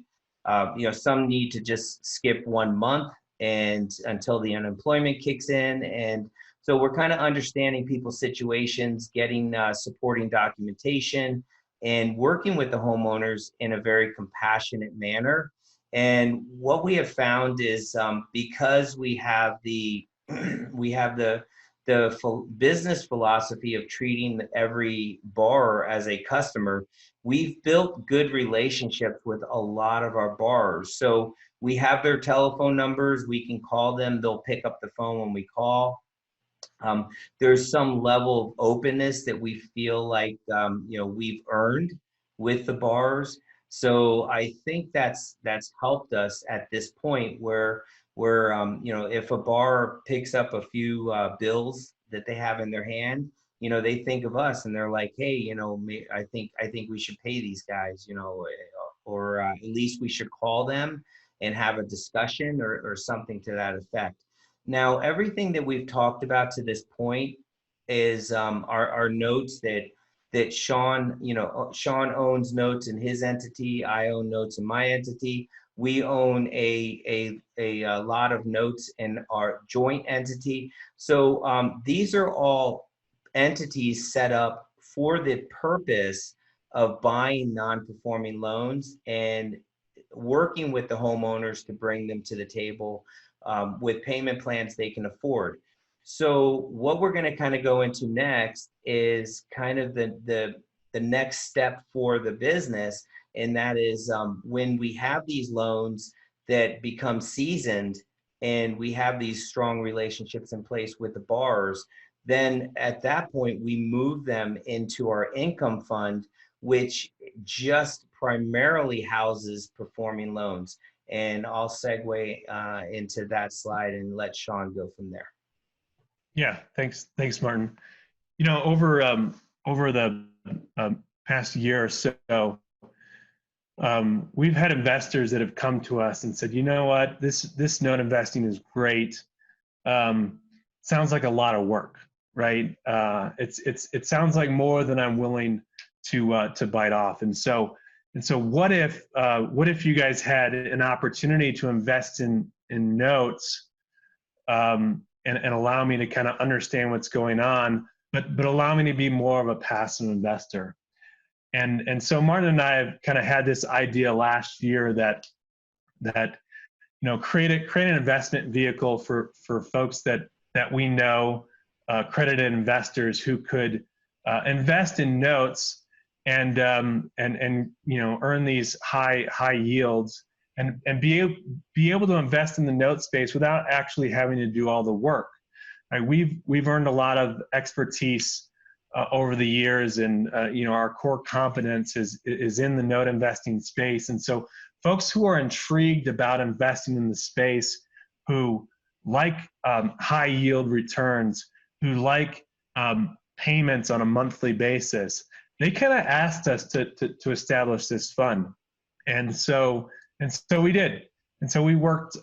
Some need to just skip 1 month and until the unemployment kicks in. And so we're kind of understanding people's situations, getting supporting documentation, and working with the homeowners in a very compassionate manner. And what we have found is because we have the business philosophy of treating every borrower as a customer, we've built good relationships with a lot of our borrowers. So we have their telephone numbers. We can call them. They'll pick up the phone when we call. There's some level of openness that we feel like we've earned with the borrowers. So I think that's helped us at this point where if a borrower picks up a few bills that they have in their hand, they think of us and they're like, hey, I think we should pay these guys, or at least we should call them and have a discussion or something to that effect. Now, everything that we've talked about to this point is our notes that Shawn, Shawn owns notes in his entity. I own notes in my entity. We own a lot of notes in our joint entity. So these are all entities set up for the purpose of buying non-performing loans and working with the homeowners to bring them to the table with payment plans they can afford. So what we're going to kind of go into next is kind of the next step for the business, and that is when we have these loans that become seasoned and we have these strong relationships in place with the borrowers, then at that point we move them into our income fund, which just primarily houses performing loans. And I'll segue into that slide and let Shawn go from there. Yeah, thanks, Martin. Over the past year or so, we've had investors that have come to us and said, you know what, this note investing is great. Sounds like a lot of work, right? It sounds like more than I'm willing to bite off. And so what if you guys had an opportunity to invest in notes and allow me to kind of understand what's going on, but allow me to be more of a passive investor. And so Martin and I have kind of had this idea last year that create an investment vehicle for folks that we know, accredited investors who could invest in notes and earn these high yields and be able to invest in the note space without actually having to do all the work. Right? We've earned a lot of expertise over the years, and our core competence is in the note investing space. And so folks who are intrigued about investing in the space, who like high yield returns, who like payments on a monthly basis, they kind of asked us to establish this fund. And so we did. And so we worked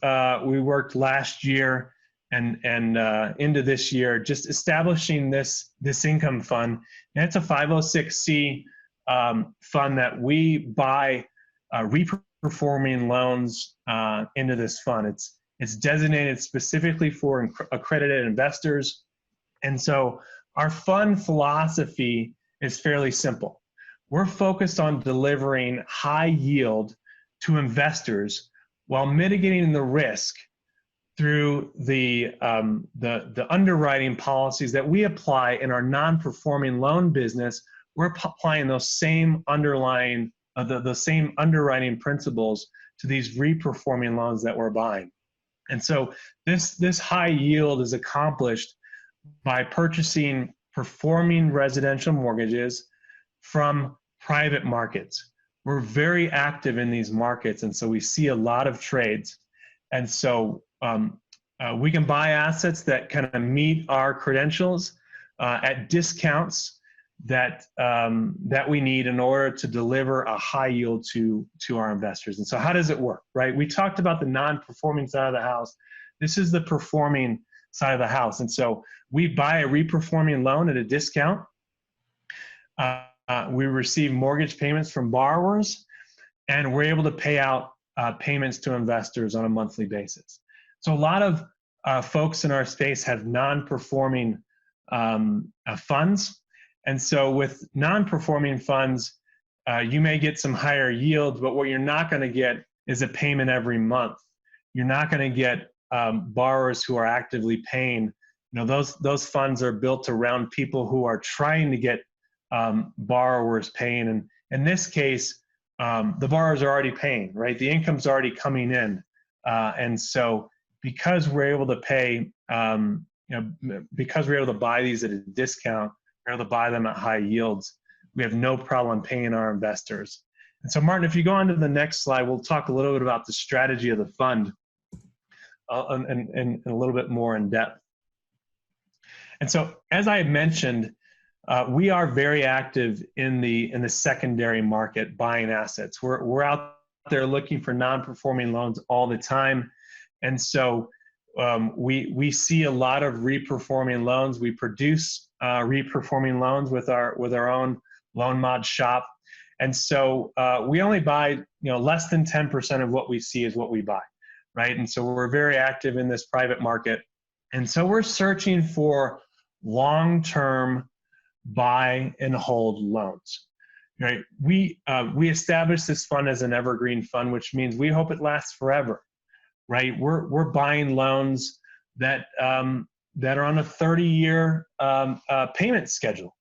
last year and into this year, just establishing this income fund. And it's a 506c fund that we buy reperforming loans into this fund. It's designated specifically for accredited investors. And so our fund philosophy is fairly simple. We're focused on delivering high yield to investors while mitigating the risk through the underwriting policies that we apply in our non-performing loan business. We're applying those same underlying, the same underwriting principles to these reperforming loans that we're buying. And so this high yield is accomplished by purchasing performing residential mortgages from private markets. We're very active in these markets, and so we see a lot of trades. And so we can buy assets that kind of meet our credentials at discounts that we need in order to deliver a high yield to our investors. And so how does it work, right? We talked about the non-performing side of the house. This is the performing side of the house. And so we buy a reperforming loan at a discount. We receive mortgage payments from borrowers, and we're able to pay out payments to investors on a monthly basis. So a lot of folks in our space have non-performing funds. And so with non-performing funds, you may get some higher yields, but what you're not going to get is a payment every month. You're not going to get borrowers who are actively paying. Those funds are built around people who are trying to get borrowers paying. And in this case, the borrowers are already paying, right? The income's already coming in. And so because we're able to pay, because we're able to buy these at a discount, we're able to buy them at high yields, we have no problem paying our investors. And so Martin, if you go on to the next slide, we'll talk a little bit about the strategy of the fund and a little bit more in depth. And so as I had mentioned, we are very active in the secondary market buying assets. We're out there looking for non-performing loans all the time. And so we see a lot of reperforming loans. We produce reperforming loans with our own loan mod shop. And so we only buy, less than 10% of what we see is what we buy, right? And so we're very active in this private market. And so we're searching for long-term buy and hold loans, right? We established this fund as an evergreen fund, which means we hope it lasts forever, right? We're buying loans that are on a 30-year payment schedule.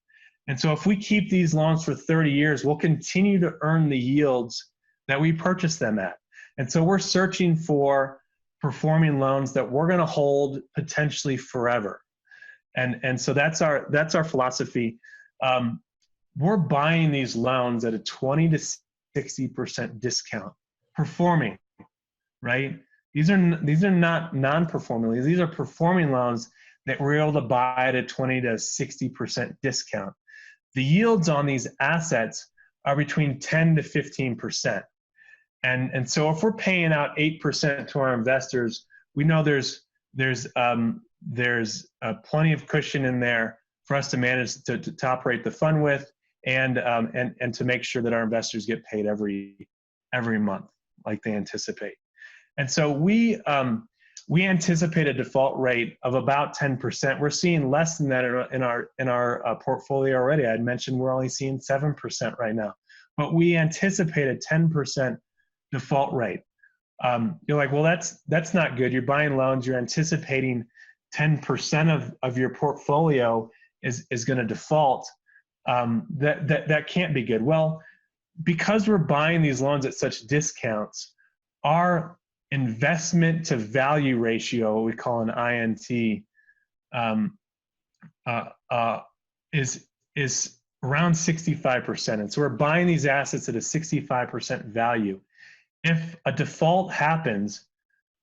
And so if we keep these loans for 30 years, we'll continue to earn the yields that we purchase them at. And so we're searching for performing loans that we're going to hold potentially forever. And so that's our philosophy. We're buying these loans at a 20 to 60% discount, performing, right? These are not non-performing loans. These are performing loans that we're able to buy at a 20 to 60% discount. The yields on these assets are between 10 to 15%. And so if we're paying out 8% to our investors, we know there's plenty of cushion in there for us to manage to operate the fund with, and to make sure that our investors get paid every month like they anticipate. And so we anticipate a default rate of about 10%. We're seeing less than that in our portfolio already. I'd mentioned we're only seeing 7% right now, but we anticipate a 10% default rate. You're like, well, that's not good. You're buying loans. You're anticipating 10% of your portfolio is going to default. that can't be good. Well, because we're buying these loans at such discounts, our investment to value ratio, what we call an INT, is around 65%. And so we're buying these assets at a 65% value. If a default happens,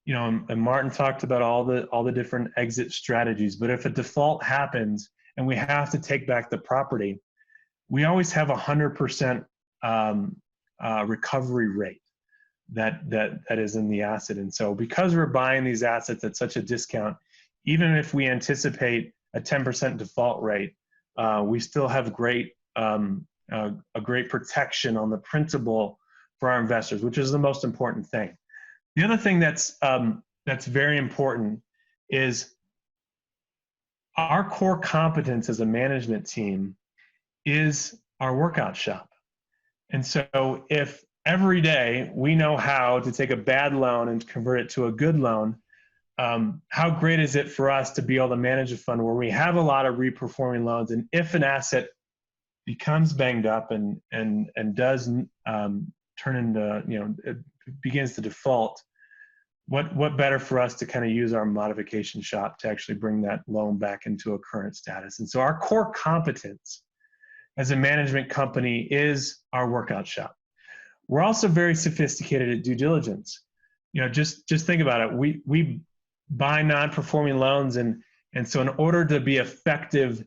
you know, and Martin talked about all the different exit strategies, but if a default happens and we have to take back the property, we always have 100% recovery rate that is in the asset. And so because we're buying these assets at such a discount, even if we anticipate a 10% default rate, we still have a great protection on the principal for our investors, which is the most important thing. The other thing that's very important is our core competence as a management team is our workout shop. And so if every day we know how to take a bad loan and convert it to a good loan, how great is it for us to be able to manage a fund where we have a lot of reperforming loans, and if an asset becomes banged up and does turn into, you know, it begins to default, what better for us to kind of use our modification shop to actually bring that loan back into a current status. And so our core competence as a management company is our workout shop. We're also very sophisticated at due diligence. You know, just think about it. We buy non-performing loans, and so in order to be effective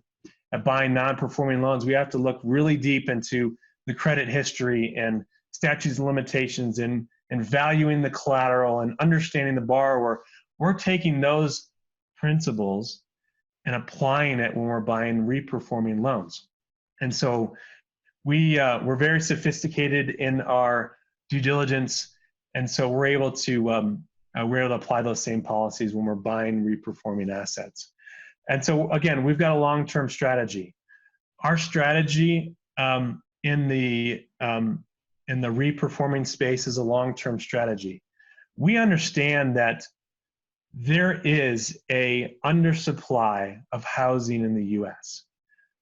at buying non-performing loans, we have to look really deep into the credit history and statutes of limitations and valuing the collateral and understanding the borrower. We're taking those principles and applying it when we're buying reperforming loans. And so we're very sophisticated in our due diligence, and so we're able to apply those same policies when we're buying reperforming assets. And so again, we've got a long-term strategy. Our strategy in the reperforming space is a long-term strategy. We understand that there is a undersupply of housing in the U.S.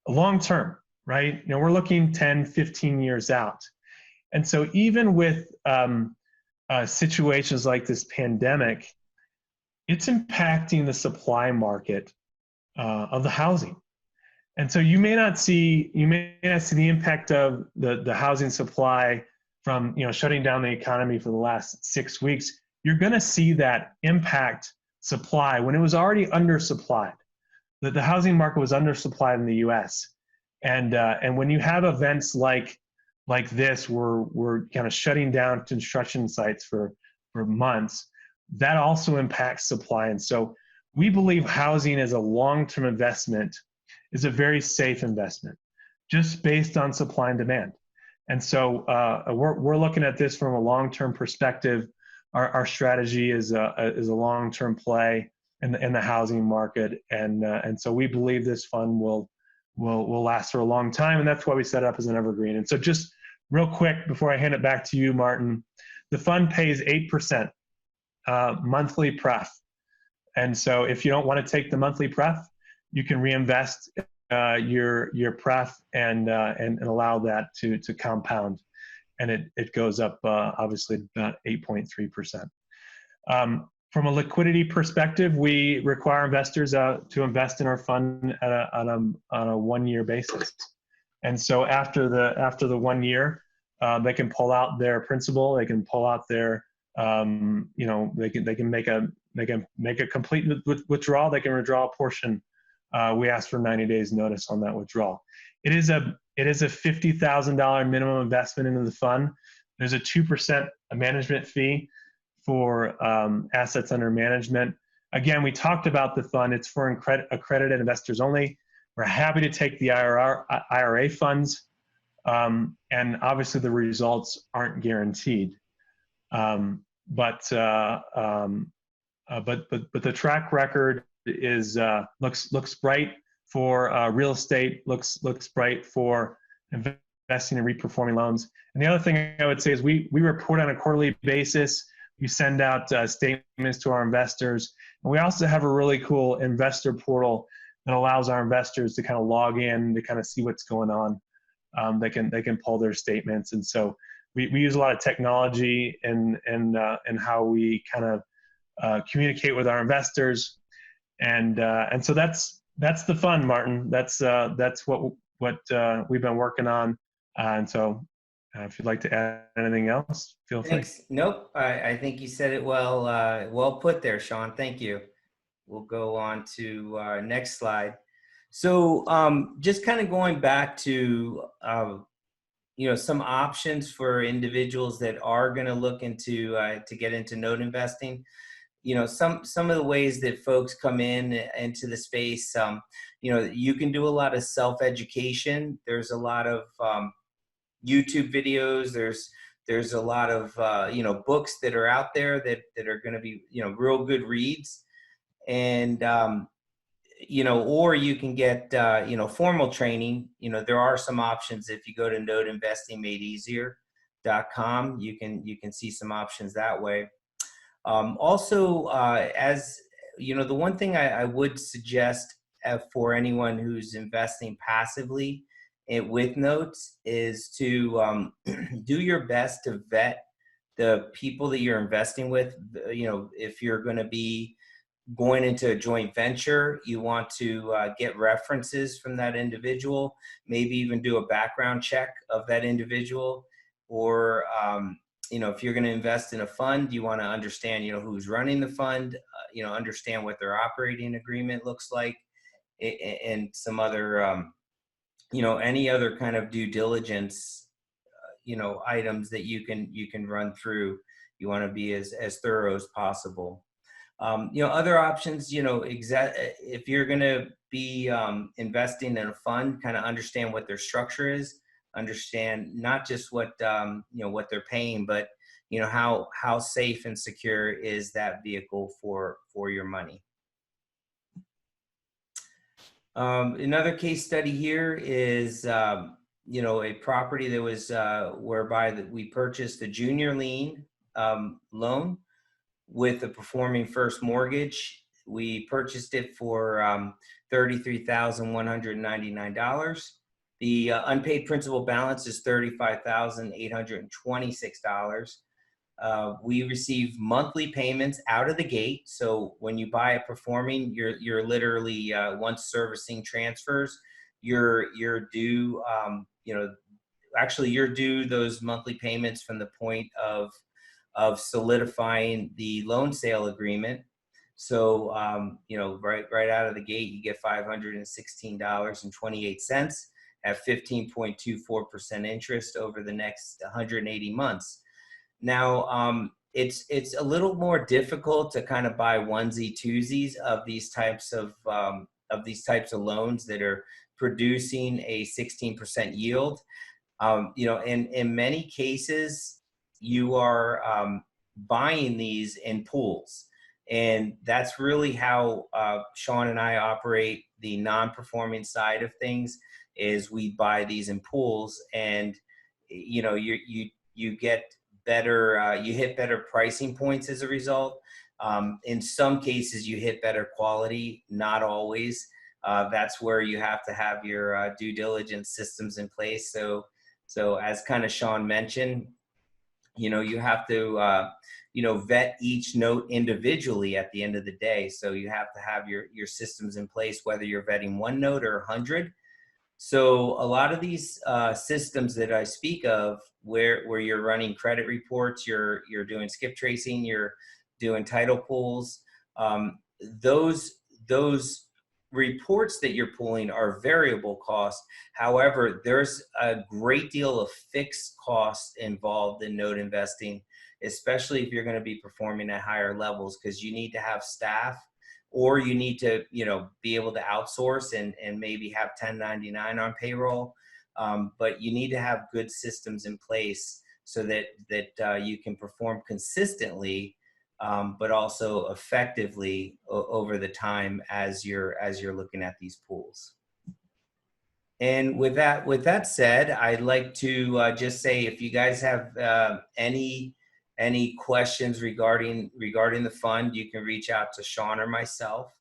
long-term, right? You know, we're looking 10, 15 years out. And so even with situations like this pandemic, it's impacting the supply market of the housing. And so you may not see the impact of the housing supply from, you know, shutting down the economy for the last 6 weeks. You're going to see that impact supply when it was already undersupplied. The housing market was undersupplied in the U.S. And when you have events like this, we're kind of shutting down construction sites for months, that also impacts supply. And so we believe housing as a long-term investment is a very safe investment, just based on supply and demand. And so we're looking at this from a long-term perspective. Our strategy is a long-term play in the housing market, and so we believe this fund will last for a long time, and that's why we set it up as an evergreen. And so just real quick before I hand it back to you, Martin, the fund pays 8% monthly pref. And so if you don't want to take the monthly pref, you can reinvest your pref and allow that to compound, and it goes up obviously about 8.3%. From a liquidity perspective, we require investors to invest in our fund on a 1-year basis. And so after the 1 year, they can pull out their principal, they can pull out their they can make a complete withdrawal, they can withdraw a portion. We ask for 90 days notice on that withdrawal. It is a $50,000 minimum investment into the fund. There's a 2% management fee for assets under management. Again, we talked about the fund. It's for accredited investors only. We're happy to take the IRA funds, and obviously the results aren't guaranteed. But the track record is looks bright for real estate. Looks bright for investing in reperforming loans. And the other thing I would say is we report on a quarterly basis. We send out statements to our investors, and we also have a really cool investor portal that allows our investors to kind of log in to kind of see what's going on. They can pull their statements, and so we use a lot of technology in how we kind of communicate with our investors, and so that's the fun, Martin. That's what we've been working on, and so if you'd like to add anything else, feel free. Thanks. Nope. I think you said it well. Well put there, Shawn. Thank you. We'll go on to next slide. So just kind of going back to some options for individuals that are going to look into to get into note investing. Some of the ways that folks come into the space. You can do a lot of self-education. There's a lot of YouTube videos. There's a lot of books that are out there that are going to be real good reads, and or you can get formal training. There are some options. If you go to noteinvestingmadeeasier.com, you can see some options that way. Also, as the one thing I would suggest for anyone who's investing passively with notes is to do your best to vet the people that you're investing with. If you're going to be going into a joint venture, you want to get references from that individual, maybe even do a background check of that individual. Or, if you're going to invest in a fund, you want to understand, who's running the fund, understand what their operating agreement looks like, and some other, any other kind of due diligence, items that you can run through. You want to be as thorough as possible. Other options, if you're going to be investing in a fund, kind of understand what their structure is, understand not just what what they're paying, but how safe and secure is that vehicle for your money. Another case study here is a property that was whereby that we purchased a junior lien loan with a performing first mortgage. We purchased it for $33,199. The unpaid principal balance is $35,826. We receive monthly payments out of the gate. So when you buy a performing, you're literally once servicing transfers, you're due. Actually, you're due those monthly payments from the point of solidifying the loan sale agreement. So, right out of the gate, you get $516.28 at 15.24% interest over the next 180 months. Now, it's a little more difficult to kind of buy onesie twosies of these types of loans that are producing a 16% yield. In many cases, you are buying these in pools. And that's really how Shawn and I operate the non-performing side of things, is we buy these in pools, and you get better, you hit better pricing points as a result. In some cases you hit better quality, not always. That's where you have to have your due diligence systems in place. So as kind of Shawn mentioned, you have to, vet each note individually at the end of the day. So you have to have your systems in place, whether you're vetting one note or 100. So a lot of these systems that I speak of, where you're running credit reports, you're doing skip tracing, you're doing title pools, those reports that you're pulling are variable cost. However, there's a great deal of fixed cost involved in note investing, especially if you're going to be performing at higher levels, because you need to have staff, or you need to be able to outsource and maybe have 1099 on payroll. But you need to have good systems in place so that you can perform consistently, but also effectively over the time as you're looking at these pools. And with that said, I'd like to just say, if you guys have any questions regarding the fund, you can reach out to Shawn or myself.